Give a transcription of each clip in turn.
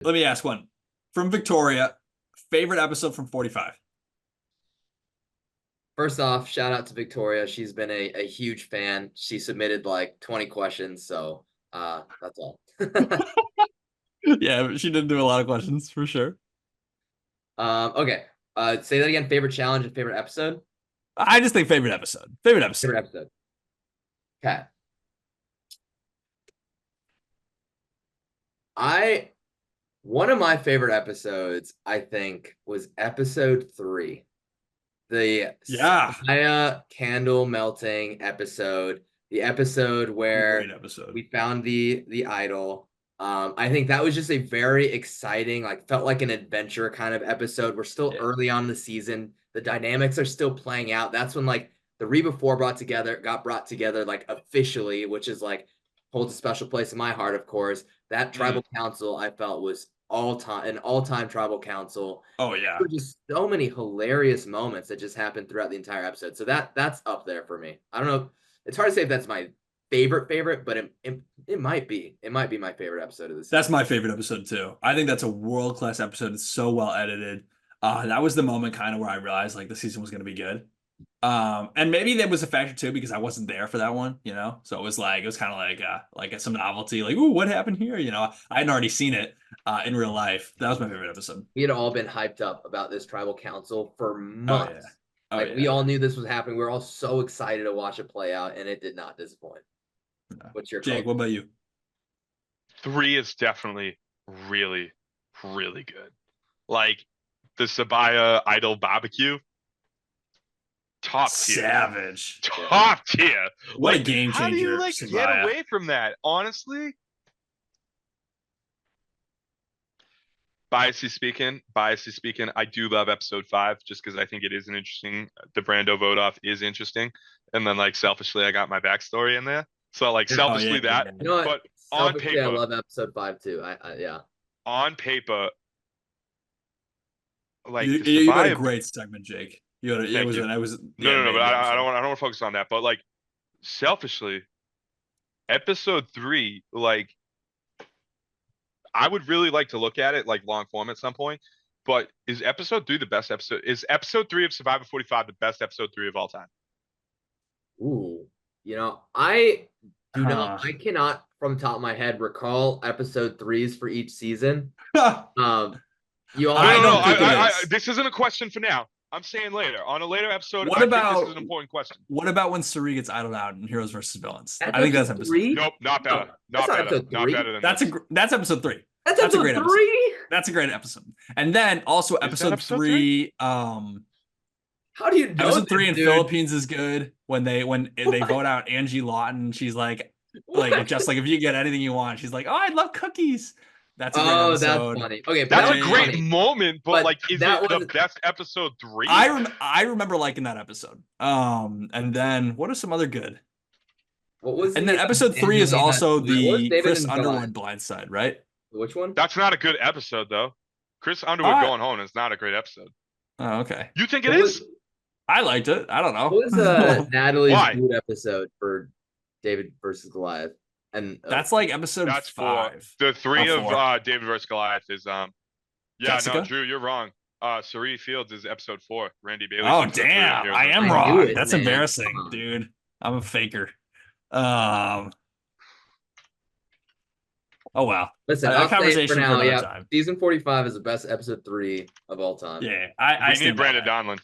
Let me ask one from Victoria. Favorite episode from 45? First off, shout out to Victoria. She's been a huge fan. She submitted like 20 questions, so that's all. Yeah, she did do a lot of questions for sure. Okay. Say that again. Favorite challenge and favorite episode? I just think favorite episode. Favorite episode. Favorite episode. Okay. One of my favorite episodes, I think, was episode 3. The Maya candle melting episode, the episode where Great episode. we found the idol. I think that was just a very exciting, like felt like an adventure kind of episode. We're still early on in the season. The dynamics are still playing out. That's when like the Reba 4 got brought together like officially, which is like holds a special place in my heart, of course. That tribal council I felt was an all-time tribal council. Oh yeah. There were just so many hilarious moments that just happened throughout the entire episode. So that's up there for me. I don't know. It's hard to say if that's my favorite, but it might be. It might be my favorite episode of this. That's my favorite episode too. I think that's a world-class episode. It's so well edited. That was the moment kind of where I realized like the season was going to be good. And maybe that was a factor too because I wasn't there for that one, you know. So it was kind of like some novelty, like, ooh, what happened here? You know, I hadn't already seen it in real life. That was my favorite episode. We had all been hyped up about this tribal council for months. We all knew this was happening. We were all so excited to watch it play out, and it did not disappoint. What's your Jake? What about you? 3 is definitely really, really good. Like the Sabaya Idol barbecue. Top tier. Savage. Top tier. What a game changer. How do you get away from that? Honestly. Biasly speaking, I do love episode 5 just because I think it is an interesting. The Brando vote off is interesting, and then selfishly, I got my backstory in there. So selfishly that, you know but on paper, I love episode 5 too. Yeah. On paper, you had a great segment, Jake. No, but I don't want to focus on that. But selfishly, episode 3, I would really like to look at it long form at some point. But is episode 3 the best episode? Is episode 3 of Survivor 45 the best episode 3 of all time? Ooh, I do not. I cannot, from the top of my head, recall episode 3s for each season. This isn't a question for now. I'm saying later on a later episode. What about this is an important question? What about when Cirie gets idled out in Heroes versus Villains? I think that's episode 3. Nope, not better. Not better. Not better than that's episode 3. That's a great episode. That's a great episode. And then also episode 3. How do you know episode 3 in Philippines is good when they vote out Angie Lawton. She's just if you get anything you want, she's like, oh, I'd love cookies. That's a great episode. That's funny. Okay, that's a great moment, but is it the best episode 3? I remember liking that episode. And then what are some other good? What was? And then episode 3 is also the Chris Underwood blindside, right? Which one? That's not a good episode though. Chris Underwood going home is not a great episode. Oh, okay. You think it is? I liked it. I don't know. What was Natalie's good episode for David versus Goliath? And that's episode 5. The 3 of David versus Goliath is Jessica? No, Drew, you're wrong. Cirie Fields is episode 4. Randy Bailey. Oh damn, I am wrong. That's embarrassing, dude. I'm a faker. Oh wow. Listen, I'll say for now, yeah. Season 45 is the best episode 3 of all time. Yeah, I need Brandon Donlin.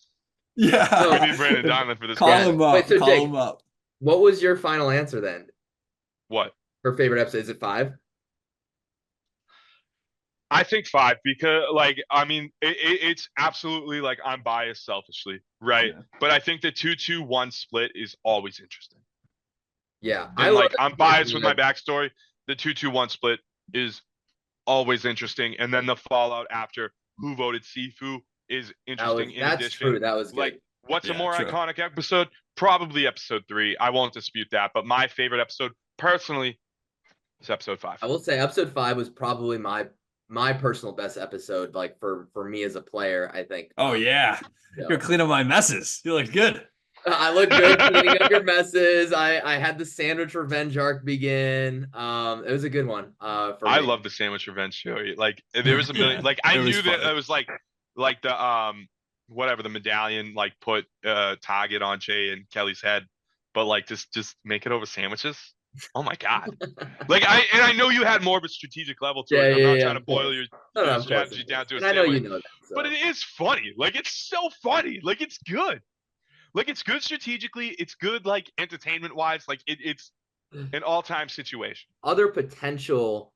Yeah, we need Brandon Donlin for this. Call him up. Wait, so call him up. What was your final answer then? What? For favorite episode, is it 5? I think 5 because, it's absolutely I'm biased selfishly, right? Yeah. But I think the 2-2-1 split is always interesting. Yeah, I'm biased with my backstory. The 2-2-1 split is always interesting, and then the fallout after who voted Sifu is interesting. That's true. That was good. What's a more iconic episode? Probably episode 3. I won't dispute that. But my favorite episode, personally, is episode 5. I will say episode 5 was probably my personal best episode. For me as a player, I think. Oh yeah, you're cleaning up my messes. You look good. I look good cleaning up your messes. I had the sandwich revenge arc begin. It was a good one. For I me. love the sandwich revenge story. Like there was a million. Yeah, Like I it was knew that funny. it was like the whatever the medallion like put target on Jay and Kelly's head, but like just make it over sandwiches. Oh my god! Like I know you had more of a strategic level to it. I'm not trying to Of boil course. your No, of course, strategy of down course. to a And I know you sandwich, know that. So. but it is funny. Like it's so funny. Like it's good. Like it's good strategically. It's good like entertainment wise. Like it's an all-time situation. Other potential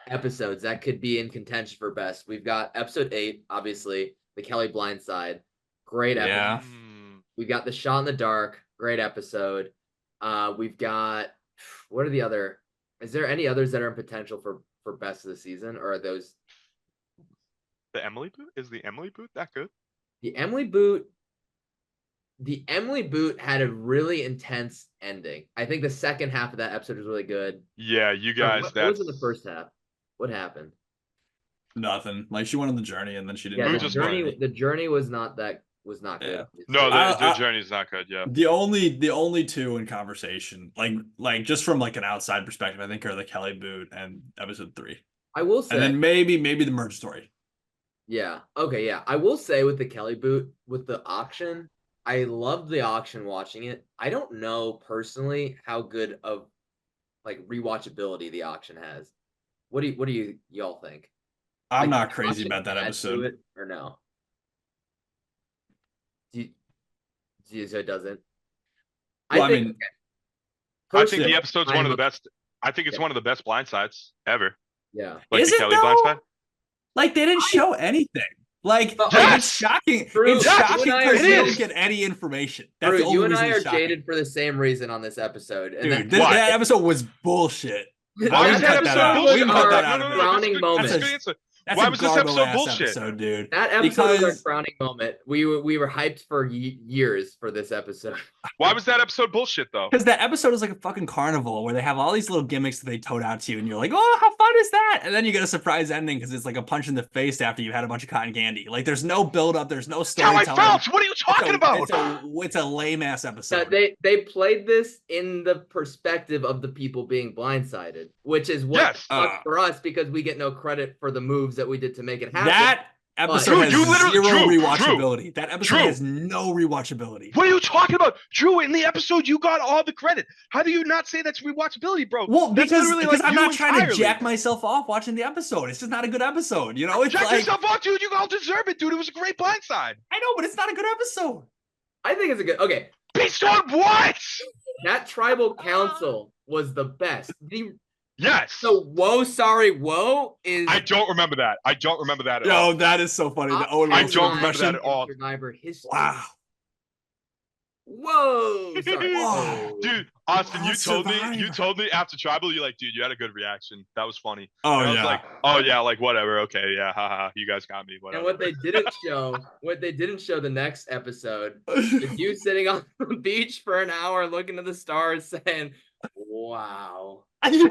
episodes that could be in contention for best. We've got episode 8, obviously, the Kelly Blindside. Great episode. Yeah. We've got the Shot in the Dark. Great episode. We've got what are the other? Is there any others that are in potential for best of the season, or are those The Emily boot? Is the Emily boot that good? the Emily Boot? The Emily Boot had a really intense ending. I think the second half of that episode was really good. Yeah, you Or guys. what was in the first half? What happened? Nothing. Like she went on the journey and then she didn't. Yeah, We go just on went. journey. the journey was not Yeah. good. No, I- the journey's not good. Yeah. The only two in conversation, like just from like an outside perspective, I think are the Kelly boot and episode 3, I will say, and then maybe the merge story. yeah, okay, yeah. I will say with the Kelly boot, with the auction, I loved the auction watching it. I don't know personally how good of like rewatchability the auction has. What do y'all think? I'm Like, not the crazy auction about that add to episode. it or no? So it doesn't. Well, I think, mean, I think personally, the episode's one of the I'm- best. I think it's Yeah. one of the best blindsides ever. Yeah. Like Is the it Kelly though? blindside. Like they didn't show anything. Like Yes! it's shocking. True. It's Yes! shocking You and I because are you don't jaded. get any information. That's Drew, the only you and reason I it's are shocking. jaded for the same reason on this episode. And Dude, that, Why? that episode was bullshit. Why we was can that cut that episode out. bullshit? We can Those cut are that out of it. crowning That's moments. a good answer. That's Why a was this garbo episode ass bullshit? episode, dude. that episode was Because- our crowning moment. We were hyped for years for this episode. Why was that episode bullshit though? Because that episode is like a fucking carnival where they have all these little gimmicks that they tote out to you, and you're like, "Oh, how fun is that?" And then you get a surprise ending because it's like a punch in the face after you had a bunch of cotton candy. Like, there's no build up, there's no That's how I storytelling. felt. What are you talking about? It's a lame ass So episode. they played this in the perspective of the people being blindsided, which is what Yes. sucks for us because we get no credit for the moves that we did to make it happen. That episode Drew, has you literally- zero Drew, rewatchability. That episode Drew. has no rewatchability. What are you talking about? Drew, in the episode, you got all the credit. How do you not say that's rewatchability, bro? Well, That's because literally like I'm you not trying entirely. to jack myself off watching the episode. It's just not a good episode. You know, it's Jack like yourself off, dude. You all deserve it, dude. It was a great blindside. I know, but it's not a good episode. I think it's a good. Okay, Based on what? that tribal council was the best. Yes. So whoa, sorry, whoa is. I don't remember that. I don't remember that at Yo, all. that is so funny. The Owen I Wilson don't remember impression. that at all. Survivor history. Wow. Whoa, sorry. Whoa. Dude, Austin, Oh, you told me Survivor. after Tribal, you're like, dude, you had a good reaction. That was funny. Oh And I was yeah. like, oh yeah, like whatever. Okay, yeah, haha. You guys got me. Whatever. And what they didn't show the next episode is you sitting on the beach for an hour looking at the stars saying, wow. You're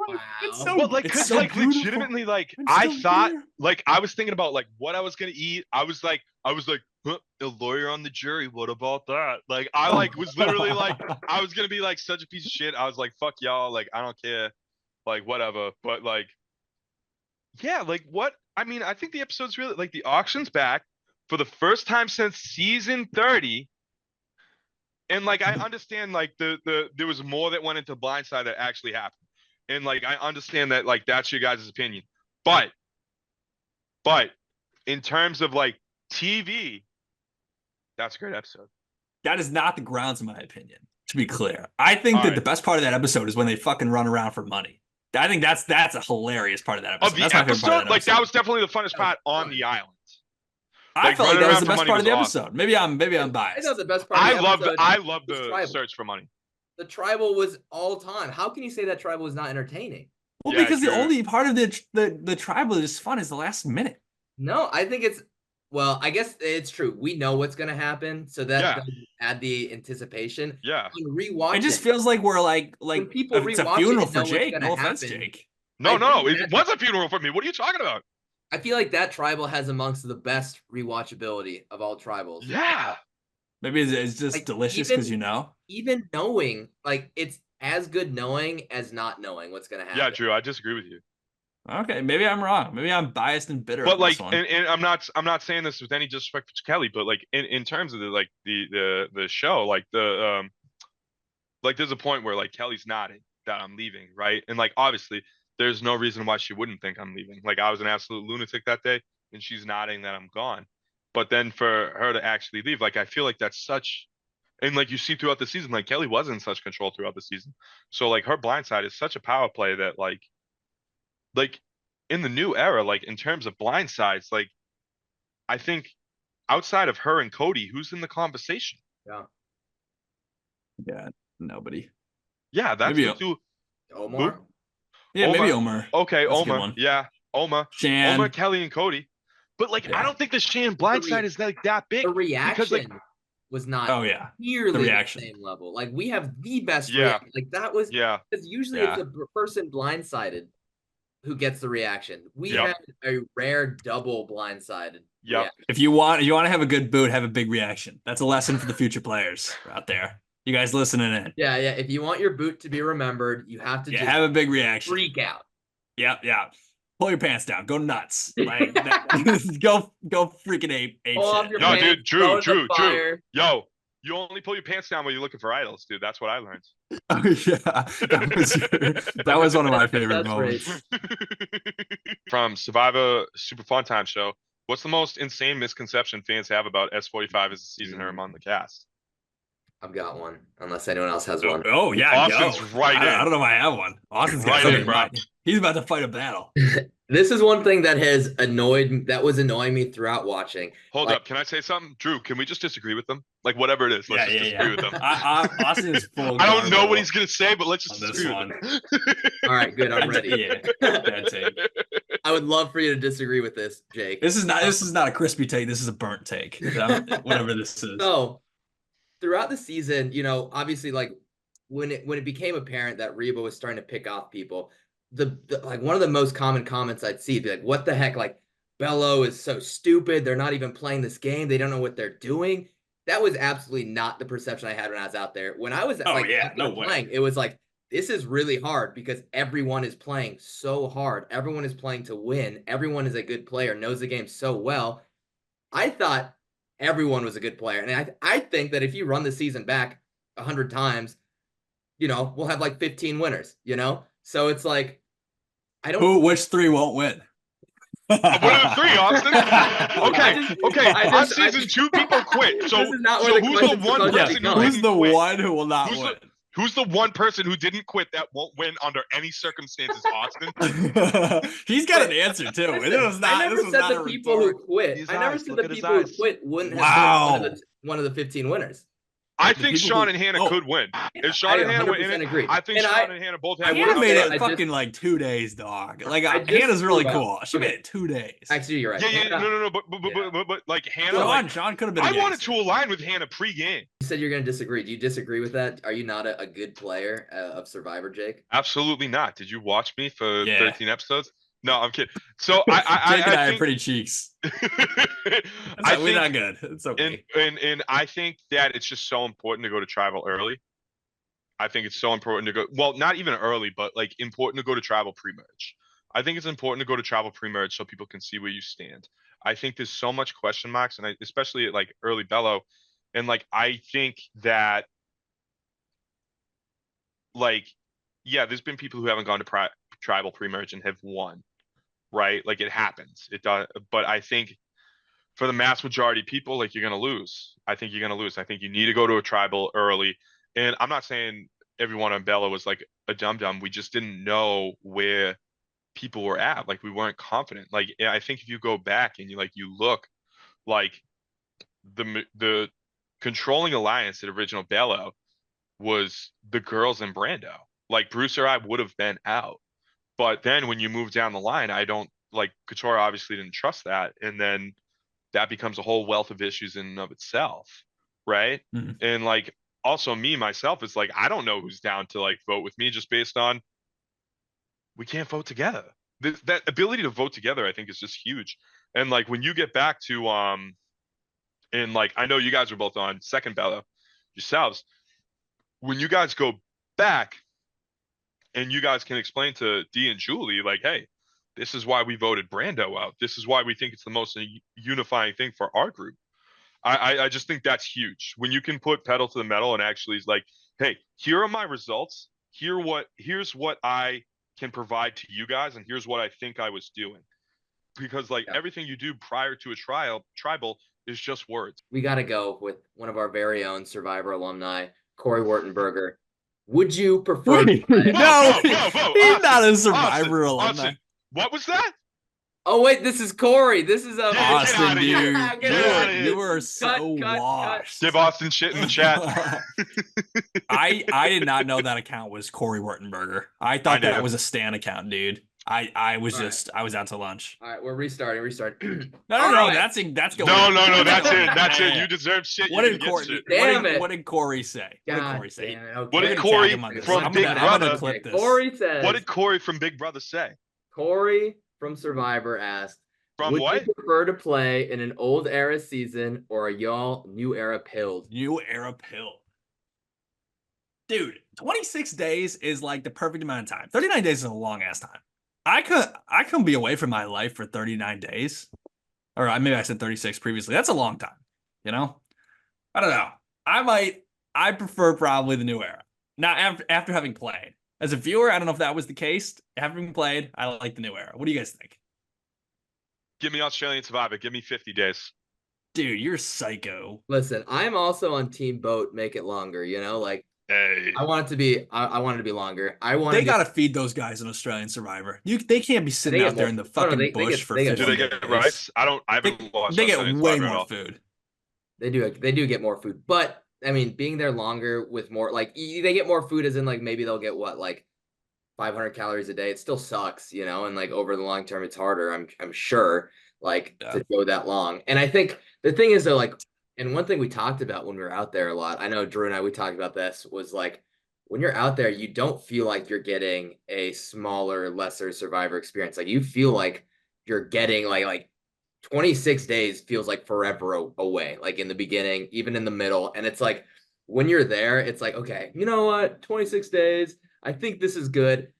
like, it's Wow. so, But like, it's 'cause, so like beautiful. legitimately, like It's I so thought, weird. like I was thinking about like what I was gonna eat. I was like, huh, a lawyer on the jury. What about that? Like I like was literally like, I was gonna be like such a piece of shit. I was like, fuck y'all. Like I don't care. Like whatever. But like, yeah, like what? I mean, I think the episode's really like the auction's back for the first time since season 30. And like I understand like the there was more that went into Blindside that actually happened. And like I understand that like that's your guys' opinion. But in terms of like TV, that's a great episode. That is not the grounds, in my opinion. To be clear, I think that Alright. the best part of that episode is when they fucking run around for money. I think that's a hilarious part of that episode. Of the That's my favorite part episode, of like that was definitely the funnest part on the island. I like, felt like running that was the around for best part of the money was episode. Maybe I'm I biased. know the best part of the episode. I love was the Tribal. search for money. The tribal was all time. How can you say that tribal was not entertaining? Well, Yeah, because the true. only part of the tribal that is fun is the last minute. No, I think it's well, I guess it's true. We know what's gonna happen, so that Yeah. does add the anticipation. Yeah. On rewatching, It just feels like we're like people it's a rewatch it funeral and for know what's Jake. gonna No offense, happen. Jake. No, I no, think it that- was a funeral for me. What are you talking about? I feel like that tribal has amongst the best rewatchability of all tribals. Yeah. Maybe it's just Like, delicious even- because you know. Even knowing, like, it's as good knowing as not knowing what's gonna happen. Yeah, Drew, I disagree with you. Okay, maybe I'm wrong. Maybe I'm biased and bitter But on like, this one. and I'm not saying this with any disrespect to Kelly, but like in terms of the show, like there's a point where like Kelly's nodding that I'm leaving, right? And like obviously there's no reason why she wouldn't think I'm leaving. Like I was an absolute lunatic that day, and she's nodding that I'm gone. But then for her to actually leave, like I feel like that's such, and like you see throughout the season, like Kelly was in such control throughout the season. So like her blindside is such a power play that like in the new era, like in terms of blindsides, like I think outside of her and Cody, who's in the conversation? Yeah. Yeah, nobody. Yeah, that's Maybe the two. Omar. Yeah, maybe Omar. Omar. Okay, That's a good Omar. one. Yeah, Omar. Shan. Omar, Kelly, and Cody. But like, Yeah. I don't think the Shan blindside is like that big. The reaction Because like, was not Oh yeah. nearly the reaction. same level. Like, we have the best Yeah. reaction. Like, that was yeah, because usually Yeah. it's a person blindsided who gets the reaction. We Yep. had a rare double blindsided. Yep. reaction. If you want to have a good boot, have a big reaction. That's a lesson for the future players out there. You guys listening in. Yeah, yeah. If you want your boot to be remembered, you have to Yeah, just have a big reaction. freak out. Yeah, yeah. Pull your pants down. Go nuts. Like go freaking ape Pull off shit. your No, pants, dude, Drew, throw it in Drew, the Drew. fire. yo, you only pull your pants down when you're looking for idols, dude. That's what I learned. Oh yeah. That was one of my favorite That's moments. From Survivor Super Fun Time Show, what's the most insane misconception fans have about S45 as a seasoner among the cast? I've got one, unless anyone else has one. Oh yeah, Austin's go. right I in. don't know if I have one. Austin's got Right something in, in bro. mind. He's about to fight a battle. This is one thing that has was annoying me throughout watching. Hold Like- up, can I say something? Drew, can we just disagree with them? Like whatever it is, let's Yeah, just yeah, disagree yeah. with them. Austin is full. I don't know garbo what he's gonna say, but let's on just this disagree one. with them. All right, good. I'm ready. Yeah, bad take. I would love for you to disagree with this, Jake. This is not a crispy take. This is a burnt take. Whatever this is. So, throughout the season, obviously, like when it became apparent that Reba was starting to pick off people, the like one of the most common comments I'd see be like, "What the heck? Like, Bello is so stupid. They're not even playing this game. They don't know what they're doing." That was absolutely not the perception I had when I was out there. When I was Oh, like yeah, out no there way. playing, it was like, this is really hard because everyone is playing so hard. Everyone is playing to win. Everyone is a good player, knows the game so well. I thought everyone was a good player. And I think that if you run the season back 100 times, we'll have like 15 winners, So it's like, I don't. Which three won't win? What are the three, Austin? Okay. On season 2, people quit. So, This is not so where the who's the question's one supposed to person be who going. Who's didn't the quit? one who will not Who's win? Who's the one person who didn't quit that won't win under any circumstances, Austin? He's got an answer too. Listen, This was not. I never This was said not the a people who rhetorical- quit. His I never eyes, said look the at his people who eyes. quit wouldn't have Wow. been one of the 15 winners. I The think people Sean who- and Hannah oh. could win. If I Sean and Hannah were in 100% it, agree. I think And Sean and Hannah both have. I Hannah would've made said- it I just- fucking like 2 days, dog. Like I just Hannah's really threw cool. She made it 2 days. Actually, you're right. Yeah, Hannah, no, but like Hannah, like, Sean could have been. I a wanted gangster. to align with Hannah pre-game. you said you're going to disagree. Do you disagree with that? Are you not a good player of Survivor, Jake? Absolutely not. Did you watch me for Yeah. 13 episodes? No, I'm kidding. So Jake and I are think, pretty cheeks. I We're think, not good. It's okay. and I think that it's just so important to go to tribal early. I think it's so important to go. Well, not even early, but like important to go to tribal pre-merge. I think it's important to go to tribal pre-merge so people can see where you stand. I think there's so much question marks, and especially at like early Bello, and like I think that, like, yeah, there's been people who haven't gone to tribal pre-merge and have won, right? Like it happens. It does, but I think for the mass majority of people, like you're gonna lose. I think you're gonna lose. I think you need to go to a tribal early. And I'm not saying everyone on Bella was like a dum-dum. We just didn't know where people were at. Like we weren't confident. Like I think if you go back and you look, like the controlling alliance at original Bella was the girls and Brando. Like Bruce or I would have been out. But then when you move down the line, I don't like Katora obviously didn't trust that. And then that becomes a whole wealth of issues in and of itself. Right. Mhm. And like also me myself is like I don't know who's down to like vote with me just based on we can't vote together. That ability to vote together I think is just huge. And like when you get back to and like I know you guys were both on second ballot yourselves. When you guys go back and you guys can explain to D and Julie, like, hey, this is why we voted Brando out. This is why we think it's the most unifying thing for our group. I just think that's huge. When you can put pedal to the metal and actually is like, hey, here are my results. Here's what I can provide to you guys, and here's what I think I was doing. Because like everything you do prior to a tribal is just words. We got to go with one of our very own Survivor alumni, Corey Wartenberger. Would you prefer? Wait, Whoa, no, whoa, he's Austin, not a Survivor alumni. Austin, what was that? Oh wait, this is Corey. This is Yeah, get Austin, outta here. dude, Get outta here. you were so cut. washed. Give Austin shit in the chat. I did not know that account was Corey Wartenberger. I thought I that knew. was a Stan account, dude. I was All right. just I was out to lunch. All right, we're restarting. No, All right. that's good. No, that's it. Yeah. That's it. You deserve shit. What You did didn't get Corey? shit. Damn it. What did Corey say? What did God Corey say? damn it. Okay. What did We're gonna Corey tag him on this. from I'm Big gonna, I'm gonna Brother- clip this. Corey says. What did Corey from Big Brother say? Corey from Survivor asked, From would what? you prefer to play in an old era season or a y'all new era pilled? New era pill. Dude, 26 days is like the perfect amount of time. 39 days is a long ass time. I couldn't be away from my life for 39 days. Or maybe I said 36 previously. That's a long time, you know? I don't know. I prefer probably the new era. Now, after having played. As a viewer, I don't know if that was the case. Having played, I like the new era. What do you guys think? Give me Australian Survivor. Give me 50 days. Dude, you're psycho. Listen, I'm also on Team Boat. Make it longer. You know, like Hey. I want it to be. I want it to be longer. I want. They gotta feed those guys an Australian Survivor. They can't be sitting They out get there more- in the no, fucking they bush get- for they get 50 Do they days. get rice? I haven't watched They get Australian way Survivor at more all. food. They do get more food, but I mean, being there longer with more like they get more food, as in like maybe they'll get what like 500 calories a day. It still sucks, you know, and like over the long term, it's harder. I'm sure like Yeah. to go that long. And I think the thing is though, like, and one thing we talked about when we were out there a lot, I know Drew and I we talked about this, was like when you're out there, you don't feel like you're getting a smaller, lesser Survivor experience. Like you feel like you're getting like 26 days feels like forever away, like in the beginning, even in the middle. And it's like when you're there, it's like, okay, you know what? 26 days. I think this is good.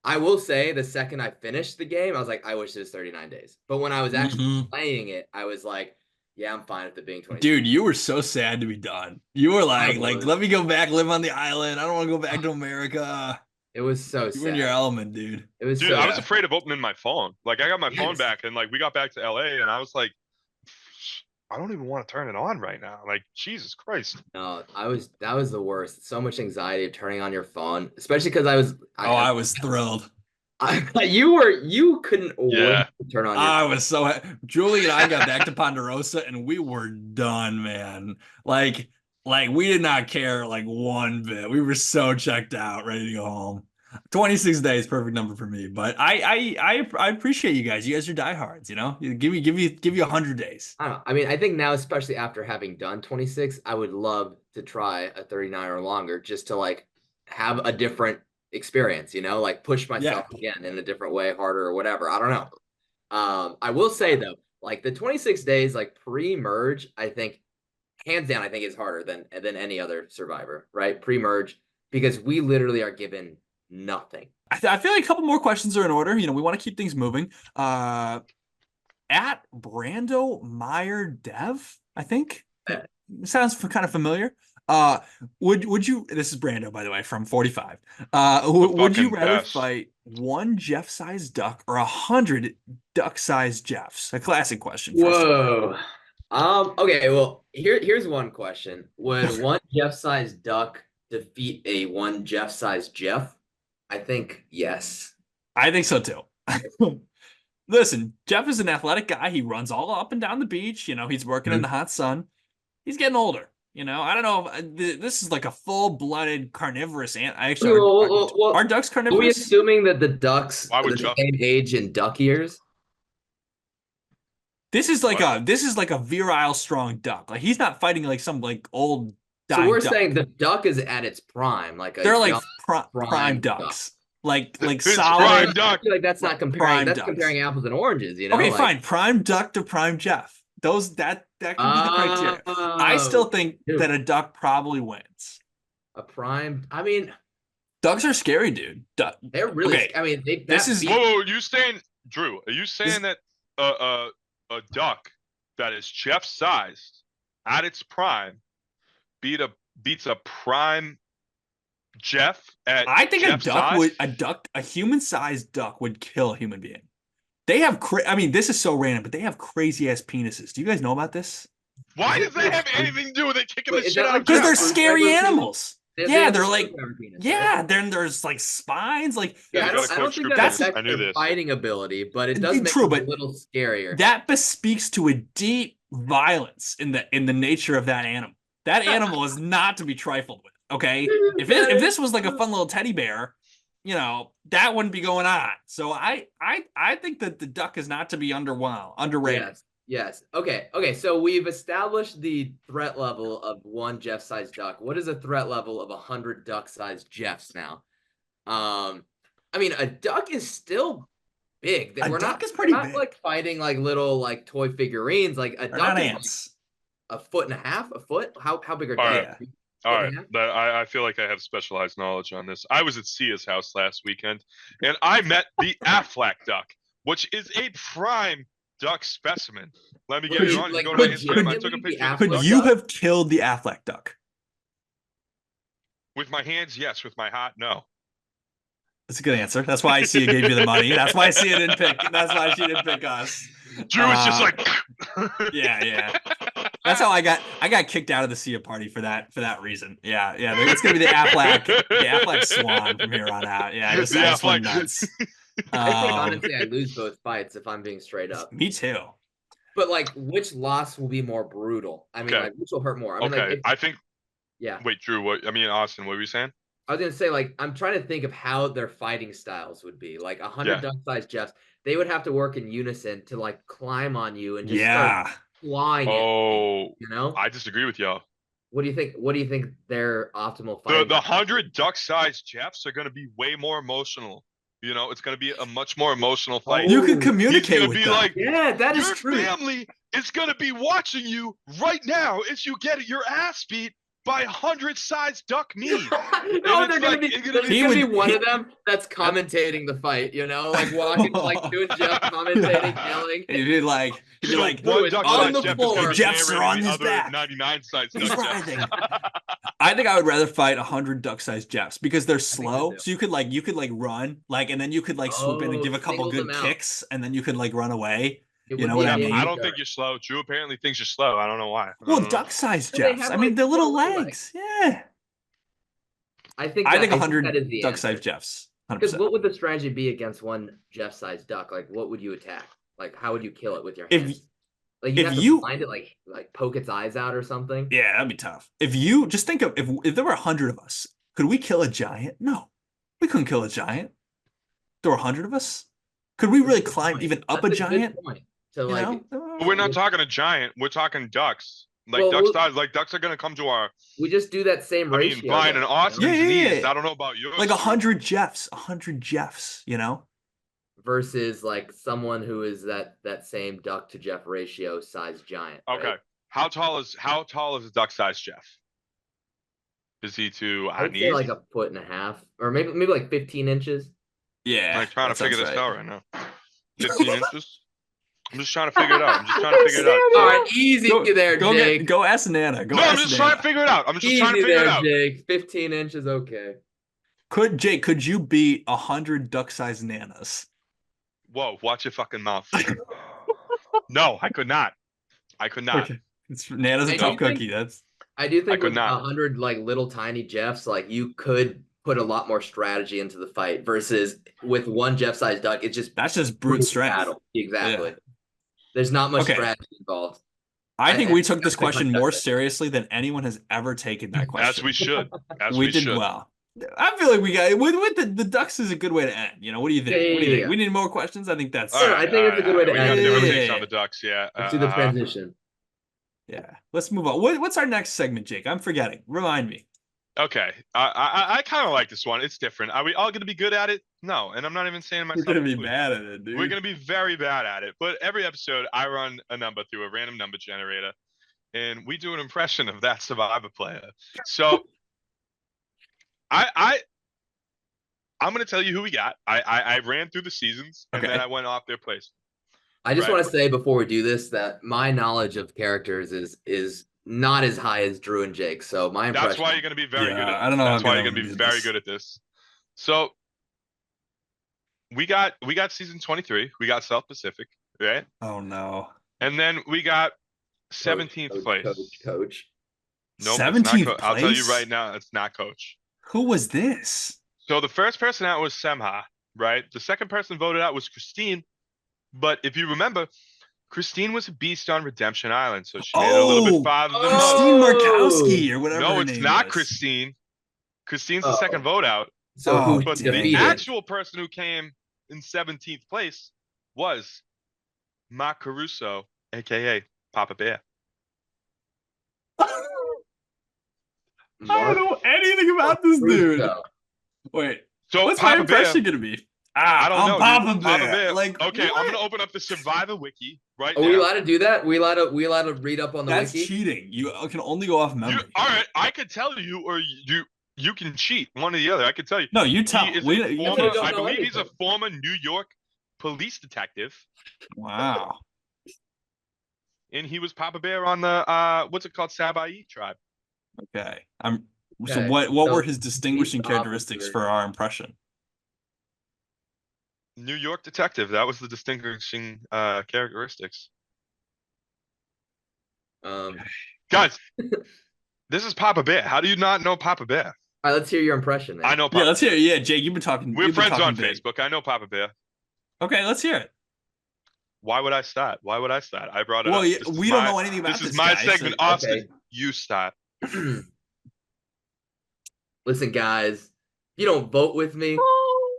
I will say the second I finished the game, I was like, I wish it was 39 days. But when I was actually Mhm. playing it, I was like, yeah, I'm fine with it being 26. Dude, you were so sad to be done. You were like, was. let me go back, live on the island. I don't want to go back to America. It was so You were in your sad. element, dude. It was Dude, so I was Yeah. afraid of opening my phone. Like I got my phone Yes. back and like we got back to LA and I was like, I don't even want to turn it on right now. Like, Jesus Christ. No, that was the worst. So much anxiety of turning on your phone, especially because I was thrilled. you couldn't wait Yeah. to turn on your I was so Julie and I got back to Ponderosa and we were done, man. Like we did not care like one bit. We were so checked out, ready to go home. 26 days, perfect number for me. But I appreciate you guys. You guys are diehards, you know? Give you 100 days. I don't know. I mean, I think now, especially after having done 26, I would love to try a 39 or longer just to like have a different experience, you know, like push myself again in a different way, harder or whatever. I don't know. I will say though, like the 26 days, like pre-merge, I think hands down, I think is harder than any other Survivor, right? Pre-merge, because we literally are given nothing. I feel like a couple more questions are in order. You know, we want to keep things moving. At Brando Meyer Dev, I think. Sounds kind of familiar. Would you, this is Brando, by the way, from 45. Would you fucking rather best. fight one Jeff-sized duck or 100 duck-sized Jeffs? A classic question. Whoa. Okay, well, here's one question. Would one Jeff-sized duck defeat a one Jeff-sized Jeff? I think yes. I think so too. Listen, Jeff is an athletic guy. He runs all up and down the beach. You know, he's working in the hot sun. He's getting older. You know, I don't know if this is like a full-blooded carnivorous ant. Actually, Well, are ducks Are we carnivorous? assuming that the ducks Why are would the duck- same age in duck years? This is like What? a virile, strong duck. Like he's not fighting like some like old. So dying we're duck. saying the duck is at its prime, like They're like young- prime prime ducks, like It's solid. prime duck. I feel like that's not comparing. Prime That's ducks. comparing apples and oranges. You know. Okay, like, fine. Prime duck to prime Jeff. that could be the criteria. I still think dude. that a duck probably wins. A prime. I mean, Ducks are scary, dude. they're really. Okay, I mean, this is- Whoa, you saying, Drew? Are you saying that a duck that is Jeff sized at its prime beats a prime Jeff at I think Jeff size? a human-sized duck would kill a human being. They have I mean, this is so random, but they have crazy ass penises. Do you guys know about this? Why does that have anything to do with it kicking the Wait, is shit that out of like Because Jeff? they're Jeff, scary regular penis? animals. They Yeah, have they're a like, screwdriver penis, yeah, right? then there's like spines, like Yeah, I Gotta don't quote think Scripture. that That's- affects I knew their this. fighting ability, but it does make True, them a but little scarier. that bespeaks to a deep violence in the nature of that animal. That animal is not to be trifled with. Okay, if this was like a fun little teddy bear, that wouldn't be going on. So I think that the duck is not to be underrated. Yes. Okay. So we've established the threat level of one Jeff-sized duck. What is a threat level of 100 duck-sized Jeffs now? I mean, a duck is still big. A We're duck not, is pretty we're not big. like fighting like little like toy figurines. Like a They're duck not is ants. like a foot and a half, a foot. How big are All ducks? right. Foot All and right, a half? I feel like I have specialized knowledge on this. I was at Sia's house last weekend, and I met the Aflac duck, which is a prime duck specimen. Let me get Could you you, on. You like, go to my could Instagram. I you took a leave the picture. of Aflac the Could duck. you duck? have killed the Affleck duck? With my hands, yes. With my hat, no. That's a good answer. That's why Sia gave you the money. That's why Sia didn't pick. That's why she didn't pick us. Drew was just like, Yeah. That's how I got kicked out of the Sia party for that reason. Yeah. It's gonna be the Affleck Swan from here on out. Yeah, just The went Affleck. nuts. I think Um, honestly, I lose both fights if I'm being straight up. me too. But like, which loss will be more brutal? I mean, Okay. like, which will hurt more? I mean, Okay, like, I think. yeah. Wait, Drew. Austin. What were you saying? I was gonna say, like, I'm trying to think of how their fighting styles would be. Like 100 Yeah. duck-sized Jeffs, they would have to work in unison to like climb on you and just start Yeah. flying. Oh, You know? I disagree with y'all. What do you think? What do you think their optimal fighting? The 100 duck-sized Jeffs are going to be way more emotional. It's going to be a much more emotional fight. You Oh, could He's communicate going to with be them. like, Yeah, that is your true. family is going to be watching you right now as you get your ass beat by 100 sized duck me. No, it's they're gonna like- be. it's gonna There's be- gonna be one of them that's commentating the fight. You know, like walking, like doing Jeff commentating, yelling. He'd be like, So like, one "Dude, duck on sized the Jeff floor. is gonna be Jeffs are narrating on the his other back. 99 sized He's duck writhing. Jeffs. I think I would rather fight 100 duck-sized Jeffs because they're so slow. too. So you could run, and then you could swoop in and give a couple singles good them out. kicks, and then you could run away. It You would know be what I a mean? I don't huge think you're slow. Drew apparently thinks you're slow. I don't know why. Well, duck-sized So they Jeffs. have, I mean, like, they're little little legs. Yeah. I think. I think that 100 is the duck-sized answer. Jeffs. Because 100%. what would the strategy be against one Jeff-sized duck? Like, what would you attack? Like, how would you kill it with your If hands? Like, you if have to you- blind it, like poke its eyes out or something. Yeah, that'd be tough. If you just think of if there were 100 of us, could we kill a giant? No, we couldn't kill a giant. There were 100 of us. Could we really Good climb point. even up That's a good giant? point. To You like, know? But we're not talking a giant. We're talking ducks. Like Well, duck we'll- size. Like ducks are gonna come to our. we just do that same I ratio. mean, Brian and then, you know? Austin's Yeah, yeah, knees. yeah. I don't know about yours. like Drew. 100 Jeffs, 100 Jeffs. You know? Versus like someone who is that same duck to Jeff ratio size giant. right? Okay. How tall is a duck sized Jeff? Is he to I would say knees? like a foot and a half, or maybe like 15 inches. Yeah. I'm trying to that figure sounds this right. out right now. 15 inches. I'm just trying to figure it out. I'm just trying to figure it out. All right, easy there, Go Jake. go ask Nana. Go No, I'm ask just Nana. trying to figure it out. I'm just Easy trying to figure there, it out. Jake. 15 inches, okay. Could you beat 100 duck-sized nanas? Whoa, watch your fucking mouth. No, I could not. I could not. Okay. Nana's a I tough do think- cookie. That's I do think could with not. 100 like little tiny Jeffs, like you could put a lot more strategy into the fight versus with one Jeff-sized duck, it's just that's just brute strength. battle. Exactly. There's not much Okay. strategy involved. I think I we think took this that's a question good more question. seriously than anyone has ever taken that question. As we should. As we we did should. well. I feel like we got with the ducks is a good way to end. You know, what do you think? Yeah, What do you think? yeah. We need more questions. I think that's Sure, I think it's a good way to We got end. different Yeah. takes on the ducks, yeah. Let's do the transition. yeah. Let's move on. What's our next segment, Jake? I'm forgetting. Remind me. Okay. I kind of like this one. It's different. Are we all going to be good at it? No, and I'm not even saying We're myself. gonna be included. bad at it, dude. We're gonna be very bad at it. But every episode, I run a number through a random number generator, and we do an impression of that Survivor player. So I'm gonna tell you who we got. I ran through the seasons and then Okay. I went off their place. I just Right. want to say before we do this that my knowledge of characters is not as high as Drew and Jake. So my impression. That's why you're gonna be very good. Yeah, At I don't know That's how why good you're I'm gonna be gonna do very this. good at this. So we got season 23. We got South Pacific, right? Oh no. And then we got 17th place. Coach. Nope, it's not 17th Coach. I'll tell you place? right now, it's not Coach. Who was this? So the first person out was Semha, right? The second person voted out was Christine. But if you remember, Christine was a beast on Redemption Island, so she made it a little Oh, bit farther than Christine most. Markowski or whatever. No, her it's name not is. Christine. Christine's the Oh. second vote out. So Oh, who But damn. the defeated? actual person who came in 17th place was Mark Caruso, aka Papa Bear. I don't know anything about this dude. Russo. Wait, So what's my Papa Bear, impression gonna be? I don't I'm know. Papa dude. Bear. Papa Bear. Like, okay, what? I'm gonna open up the Survivor wiki right Are we now. allowed to do that? We allowed to read up on the That's wiki? cheating. You can only go off memory. All right, I could tell you, or you can cheat. One or the other. I could tell you. No, you tell. He is We, a you former, don't I know believe he's a anything. former New York police detective, wow. and he was Papa Bear on the what's it called, Sabai tribe. Okay. So Okay, what so were his distinguishing police characteristics officer. for our impression? New York detective. That was the distinguishing characteristics. Guys, this is Papa Bear. How do you not know Papa Bear? All right, let's hear your impression. Then. I know Papa. Yeah, let's hear it. Yeah, Jake, you've been talking. We're you've been friends on talking big. Facebook. I know Papa Bear. Okay, let's hear it. Why would I start? Why would I start? I brought it Well, up. yeah, This is we don't my- know anything about This this is my guy, segment, so- Austin. Okay. You start. Listen, guys, if you don't vote with me,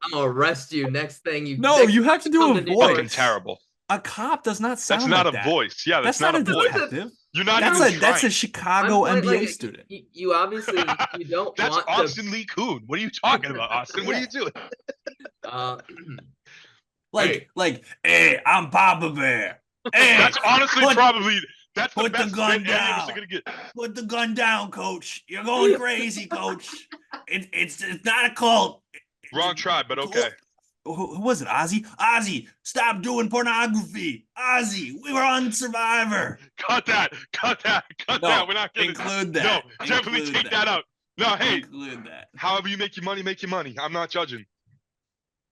I'm gonna arrest you. Next thing you. No, next you have to do come a to New York. Fucking voice. terrible. A cop does not sound That's not like a that. voice. Yeah, That's that's, not a voice. detective. You're not That's even a that's a trying. Chicago I'm MBA like, student. You obviously you don't That's want Austin Lee Kuhn. What are you talking about, Austin? What are you doing? to. Like, hey, I'm Papa Bear. Hey, That's honestly put- probably that's the put the best gun bit any of us down. are gonna get. put the gun down, Coach. You're going crazy, Coach. It's not a cult. Wrong tribe, but okay. Who was it? Ozzy? Ozzy, stop doing pornography. Ozzy, we were on Survivor. Cut that. Cut that. Cut No, that. We're not gonna include No, that. definitely Include take that out. No, hey, Include that. however you make your money, make your money. I'm not judging.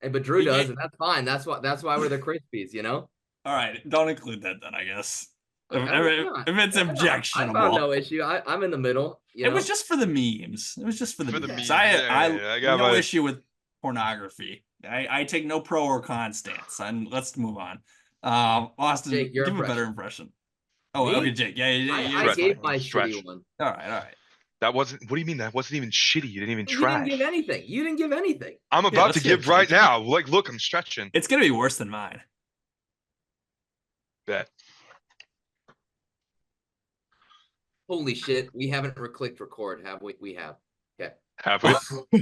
Hey, but Drew You does, can't- and that's fine. That's why we're the Crispies, you know. All right, don't include that then, I guess. If, Okay, if it's I found objectionable. no issue. I'm in the middle. You It know? was just for the memes. It was just for the For the memes. memes, I yeah, I got no my- issue with pornography. I take no pro or con stance. And let's move on. Austin, Jake, your give a better impression. impression. Oh, Me? okay, Jake. Yeah, I Stretch. gave my Stretch. shitty one. All right. That wasn't. What do you mean? That wasn't even shitty. You didn't even You try. didn't give anything. You didn't give anything. I'm about let's to hear give it, right Jake. now. Like, look, I'm stretching. It's gonna be worse than mine. Bet. Holy shit! We haven't clicked record, have we? We have. Okay. Have we? We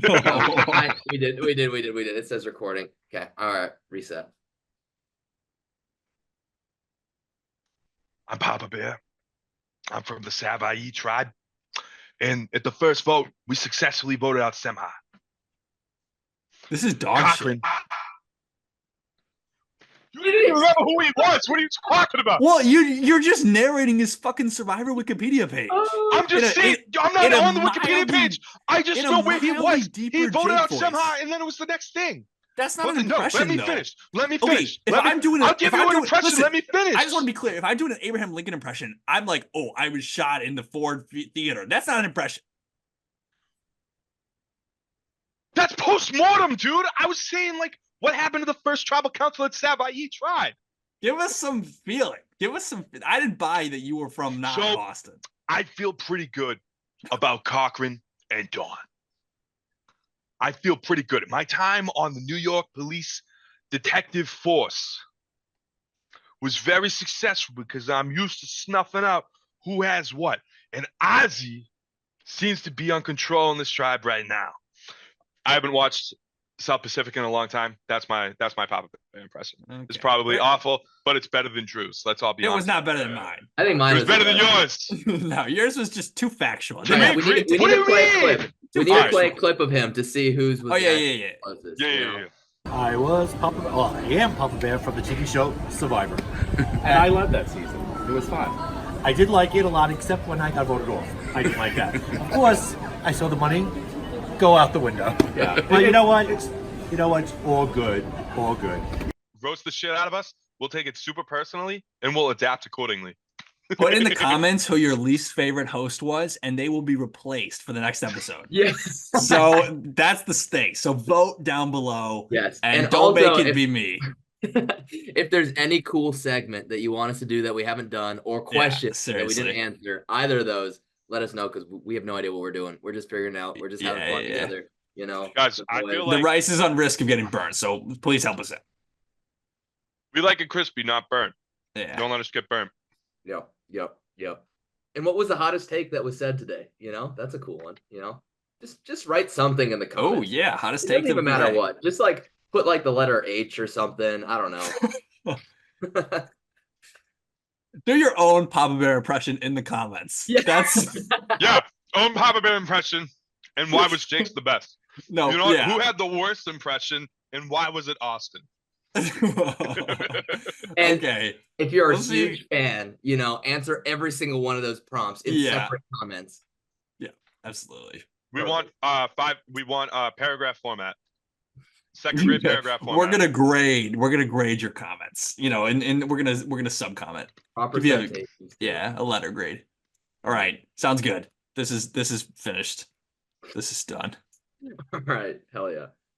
did. It says recording. Okay. All right. Reset. I'm Papa Bear. I'm from the Sabai tribe. And at the first vote, we successfully voted out Semha. This is dog shit. Cochran. You didn't even remember who he was. What are you talking about? Well, you're just narrating his fucking Survivor Wikipedia page. I'm just In a- saying, I'm in not a on the Wikipedia mildly- page. I just in a know where he mildly was. deeper He voted Jake out voice. Semha, and then it was the next thing. That's not But an no, impression, let me though. finish. Let me Okay, finish. if Let me- I'm doing a- I'll give if you I'm an doing- impression. listen, Let me finish. I just want to be clear. If I'm doing an Abraham Lincoln impression, I'm like, oh, I was shot in the Ford Theater. That's not an impression. That's post-mortem, dude. I was saying, like, what happened to the first tribal council at Sabai tribe? Give us some feeling. Give us some. I didn't buy that you were from not So- Boston. I feel pretty good about Cochran and Dawn. I feel pretty good. My time on the New York Police Detective Force was very successful because I'm used to snuffing out who has what. And Ozzy seems to be on control in this tribe right now. I haven't watched South Pacific in a long time. That's my Papa Bear impression. It's Okay. probably Fair. awful, but it's better than Drew's. Let's all be It honest. was not better than mine. I think It mine was better than yours. yours. No, yours was just too factual. To All me, right, we need to What do you play a mean? clip. We need to Alright. play a clip of him to see whose was Oh, yeah, actually yeah, yeah. closest, Yeah, you yeah, know? yeah. I was Papa. Well, I am Papa Bear from the TV show Survivor, and I loved that season. It was fun. I did like it a lot, except when I got voted off. I didn't like that. Of course, I saw the money go out the window. Yeah, but you know what? It's all good. All good. Roast the shit out of us. We'll take it super personally, and we'll adapt accordingly. Put in the comments who your least favorite host was, and they will be replaced for the next episode. Yes. So that's the stake. So vote down below, Yes. and don't also, make it if, be me. if there's any cool segment that you want us to do that we haven't done, or questions that we didn't seriously. answer, either of those, let us know, because we have no idea what we're doing. We're just figuring out. We're just having Yeah, fun yeah. together. You know, Guys, The I boys. feel The like rice is on risk of getting burned, so please help us out. we like it crispy, not burnt. Yeah. Don't let us get burnt. Yep. And what was the hottest take that was said today? You know, that's a cool one. You know, just write something in the comments. Oh yeah, hottest It take. doesn't even matter what. Just like put like the letter H or something. I don't know. Do your own Papa Bear impression in the comments. Yeah. That's Yeah, own Papa Bear impression, and why was Jake's the best? no. You know what? Yeah. Who had the worst impression, and why was it Austin? And Okay. if you're a We'll see. huge fan, you know, answer every single one of those prompts in Yeah. separate comments. Absolutely. We want paragraph format. Second grade paragraph format. We're gonna grade. We're gonna grade your comments. You know, and we're gonna sub comment. Proper Give you a- citations. Yeah, a letter grade. All right, sounds good. This is finished. This is done. All right. Hell yeah.